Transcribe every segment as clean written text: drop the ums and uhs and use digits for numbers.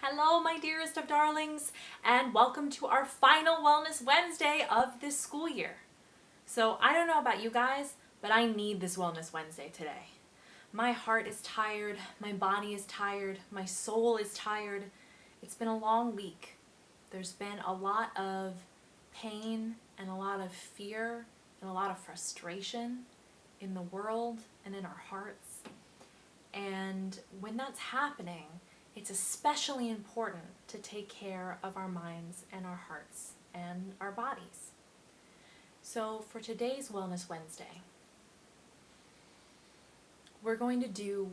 Hello, my dearest of darlings, and welcome to our final Wellness Wednesday of this school year. So I don't know about you guys, but I need this Wellness Wednesday today. My heart is tired, my body is tired, my soul is tired. It's been a long week. There's been a lot of pain and a lot of fear and a lot of frustration in the world and in our hearts. And when that's happening, it's especially important to take care of our minds and our hearts and our bodies. So for today's Wellness Wednesday, we're going to do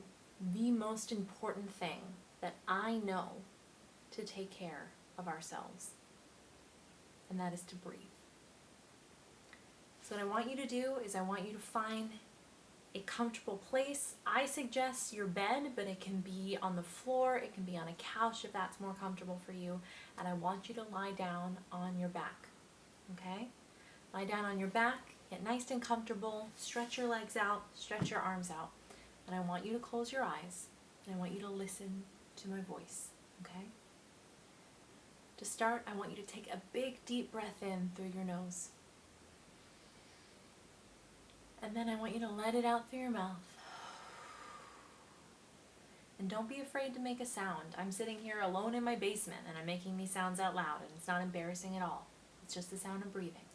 the most important thing that I know to take care of ourselves, and that is to breathe. So what I want you to do is I want you to find a comfortable place. I suggest your bed, but it can be on the floor, it can be on a couch if that's more comfortable for you. And I want you to lie down on your back, okay? Lie down on your back, get nice and comfortable, stretch your legs out, stretch your arms out. And I want you to close your eyes, and I want you to listen to my voice, okay? To start, I want you to take a big deep breath in through your nose. And then I want you to let it out through your mouth. And don't be afraid to make a sound. I'm sitting here alone in my basement and I'm making these sounds out loud, and it's not embarrassing at all. It's just the sound of breathing.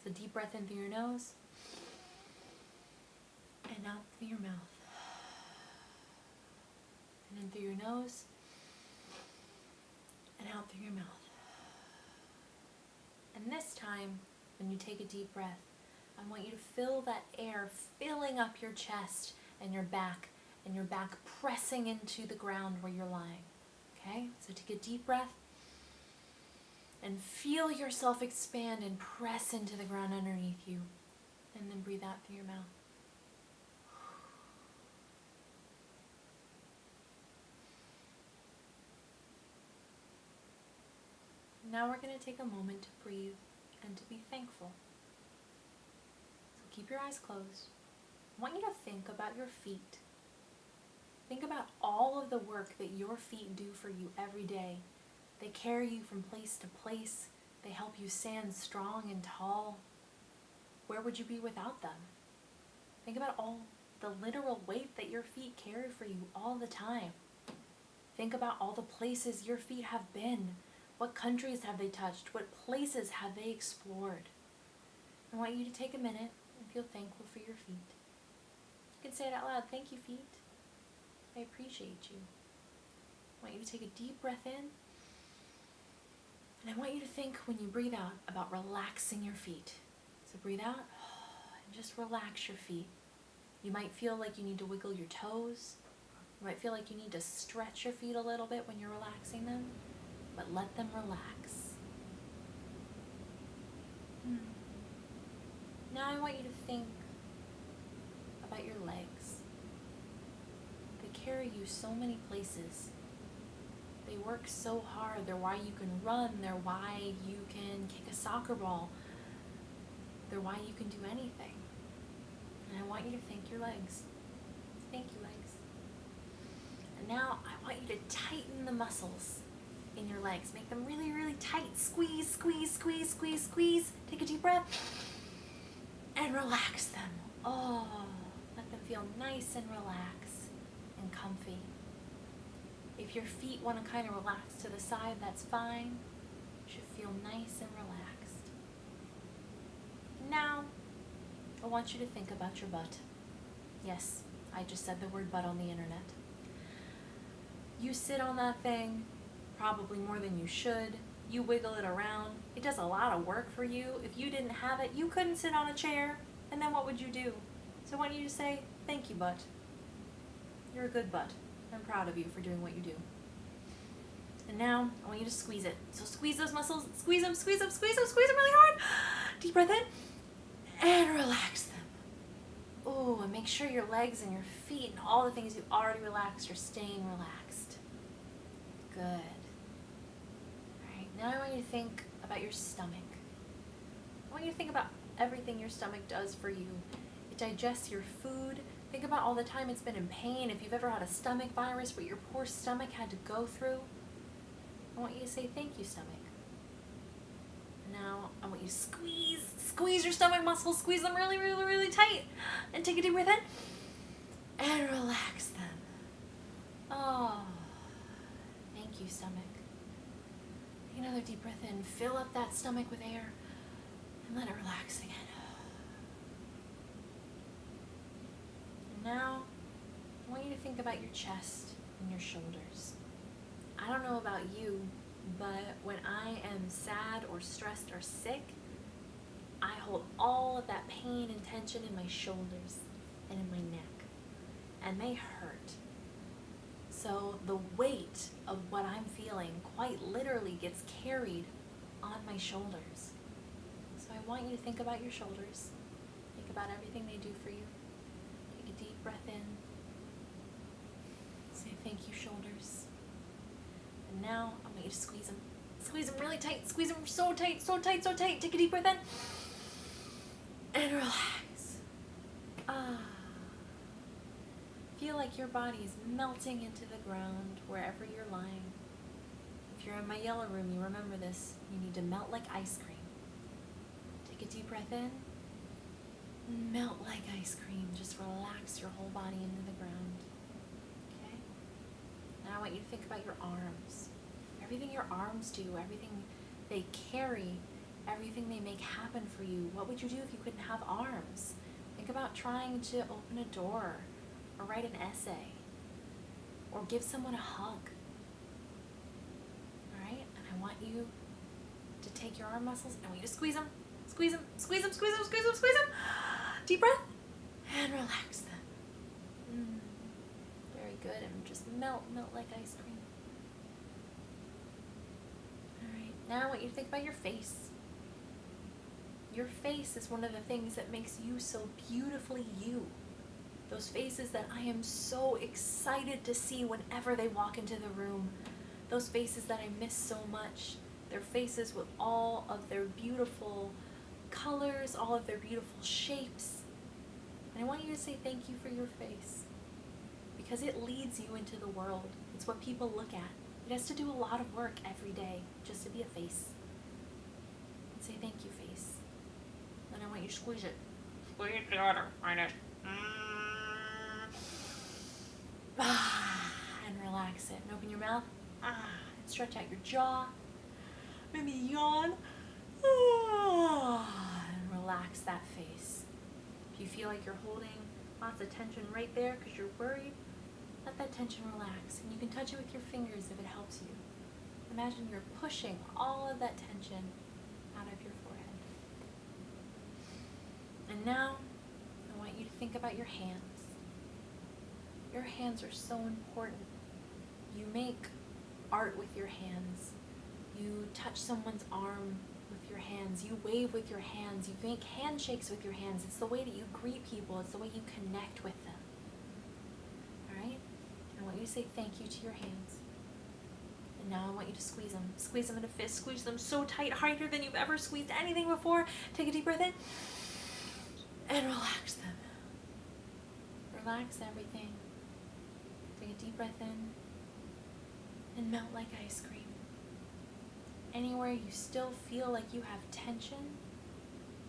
So deep breath in through your nose and out through your mouth. And in through your nose and out through your mouth. And this time, when you take a deep breath, I want you to feel that air filling up your chest and your back pressing into the ground where you're lying. Okay? So take a deep breath and feel yourself expand and press into the ground underneath you. And then breathe out through your mouth. Now we're going to take a moment to breathe and to be thankful. Keep your eyes closed. I want you to think about your feet. Think about all of the work that your feet do for you every day. They carry you from place to place. They help you stand strong and tall. Where would you be without them? Think about all the literal weight that your feet carry for you all the time. Think about all the places your feet have been. What countries have they touched? What places have they explored? I want you to take a minute and feel thankful for your feet. You can say it out loud. Thank you, feet. I appreciate you. I want you to take a deep breath in. And I want you to think when you breathe out about relaxing your feet. So breathe out and just relax your feet. You might feel like you need to wiggle your toes. You might feel like you need to stretch your feet a little bit when you're relaxing them. But let them relax. Now I want you to think about your legs. They carry you so many places. They work so hard. They're why you can run. They're why you can kick a soccer ball. They're why you can do anything. And I want you to thank your legs. Thank you, legs. And now I want you to tighten the muscles in your legs. Make them really, really tight. Squeeze, squeeze, squeeze, squeeze, squeeze. Take a deep breath. And relax them. Oh, let them feel nice and relaxed and comfy. If your feet want to kind of relax to the side, that's fine. You should feel nice and relaxed. Now, I want you to think about your butt. Yes, I just said the word butt on the internet. You sit on that thing, probably more than you should. You wiggle it around. It does a lot of work for you. If you didn't have it, you couldn't sit on a chair. And then what would you do? So I want you to say, thank you, butt. You're a good butt. I'm proud of you for doing what you do. And now I want you to squeeze it. So squeeze those muscles. Squeeze them, squeeze them, squeeze them, squeeze them really hard. Deep breath in. And relax them. Oh, and make sure your legs and your feet and all the things you've already relaxed are staying relaxed. Good. Now I want you to think about your stomach. I want you to think about everything your stomach does for you. It digests your food. Think about all the time it's been in pain. If you've ever had a stomach virus, what your poor stomach had to go through. I want you to say thank you, stomach. Now I want you to squeeze your stomach muscles, squeeze them really, really, really tight, and take a deep breath in, and relax them. Oh, thank you, stomach. Take another deep breath in, fill up that stomach with air, and let it relax again. And now, I want you to think about your chest and your shoulders. I don't know about you, but when I am sad or stressed or sick, I hold all of that pain and tension in my shoulders and in my neck, and they hurt. So the weight of what I'm feeling quite literally gets carried on my shoulders. So I want you to think about your shoulders. Think about everything they do for you. Take a deep breath in. Say thank you, shoulders. And now I want you to squeeze them. Squeeze them really tight. Squeeze them so tight, so tight, so tight. Take a deep breath in. And relax. Feel like your body is melting into the ground wherever you're lying. If you're in my yellow room, you remember this. You need to melt like ice cream. Take a deep breath in. Melt like ice cream. Just relax your whole body into the ground. Okay? Now I want you to think about your arms. Everything your arms do, everything they carry, everything they make happen for you. What would you do if you couldn't have arms? Think about trying to open a door, or write an essay, or give someone a hug. Alright? And I want you to take your arm muscles, and I want you to squeeze them, squeeze them, squeeze them, squeeze them, squeeze them, squeeze them. Deep breath, and relax them. Very good, and just melt like ice cream. Alright, now I want you to think about your face. Your face is one of the things that makes you so beautifully you. Those faces that I am so excited to see whenever they walk into the room. Those faces that I miss so much. Their faces with all of their beautiful colors, all of their beautiful shapes. And I want you to say thank you for your face. Because it leads you into the world. It's what people look at. It has to do a lot of work every day just to be a face. And say thank you, face. Then I want you to squeeze it. Squeeze it harder. And relax it. And open your mouth. And stretch out your jaw. Maybe yawn. And relax that face. If you feel like you're holding lots of tension right there because you're worried, let that tension relax. And you can touch it with your fingers if it helps you. Imagine you're pushing all of that tension out of your forehead. And now, I want you to think about your hands. Your hands are so important. You make art with your hands. You touch someone's arm with your hands. You wave with your hands. You make handshakes with your hands. It's the way that you greet people. It's the way you connect with them. Alright? I want you to say thank you to your hands. And now I want you to squeeze them. Squeeze them in a fist. Squeeze them so tight, harder than you've ever squeezed anything before. Take a deep breath in. And relax them. Relax everything. Take a deep breath in. And melt like ice cream. Anywhere you still feel like you have tension,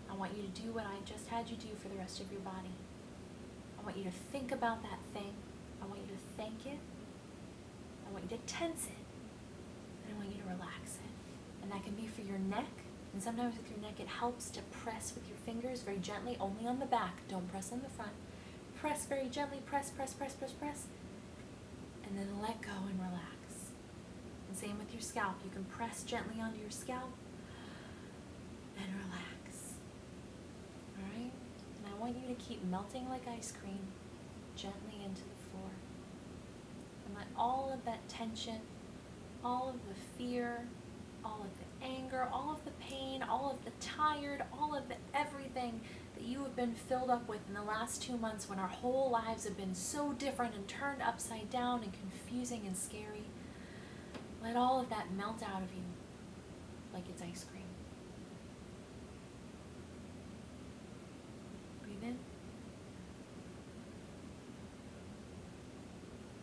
I want you to do what I just had you do for the rest of your body. I want you to think about that thing. I want you to thank it. I want you to tense it. And I want you to relax it. And that can be for your neck. And sometimes with your neck, it helps to press with your fingers very gently, only on the back. Don't press on the front. Press very gently. Press, press, press, press, press. And then let go and relax. And same with your scalp. You can press gently onto your scalp and relax. Alright? And I want you to keep melting like ice cream gently into the floor. And let all of that tension, all of the fear, all of the anger, all of the pain, all of the tired, all of the everything that you have been filled up with in the last 2 months when our whole lives have been so different and turned upside down and confusing and scary. Let all of that melt out of you like it's ice cream. Breathe in.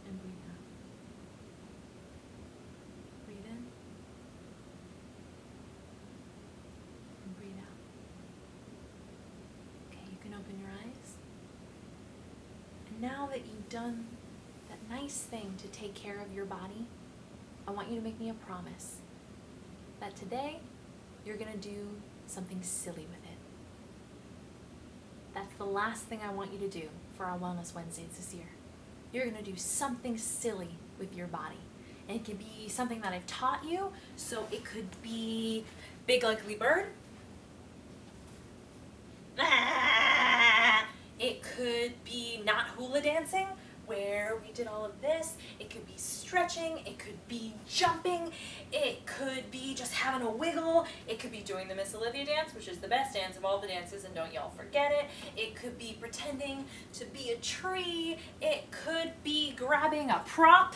And breathe out. Breathe in. now that you've done that nice thing to take care of your body, I want you to make me a promise that today you're going to do something silly with it. That's the last thing I want you to do for our Wellness Wednesdays this year. You're going to do something silly with your body. And it could be something that I've taught you. So it could be big ugly bird. It could be not hula dancing, where we did all of this. It could be stretching. It could be jumping. It could be just having a wiggle. It could be doing the Mx.Olivia dance, which is the best dance of all the dances, and don't y'all forget it. It could be pretending to be a tree. It could be grabbing a prop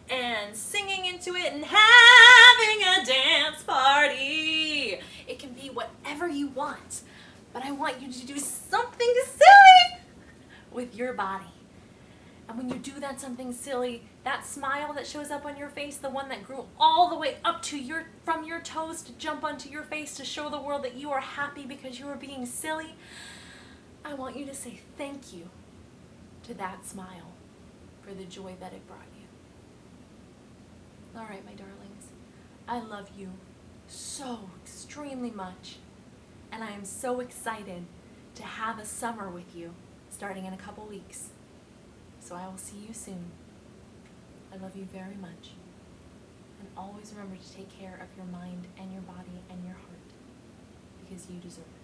and singing into it and having a dance party. It can be whatever you want, but I want you to do something silly with your body. And when you do that something silly, that smile that shows up on your face, the one that grew all the way up to from your toes to jump onto your face to show the world that you are happy because you are being silly, I want you to say thank you to that smile for the joy that it brought you. All right, my darlings, I love you so extremely much, and I am so excited to have a summer with you starting in a couple weeks. So I will see you soon. I love you very much. And always remember to take care of your mind and your body and your heart, because you deserve it.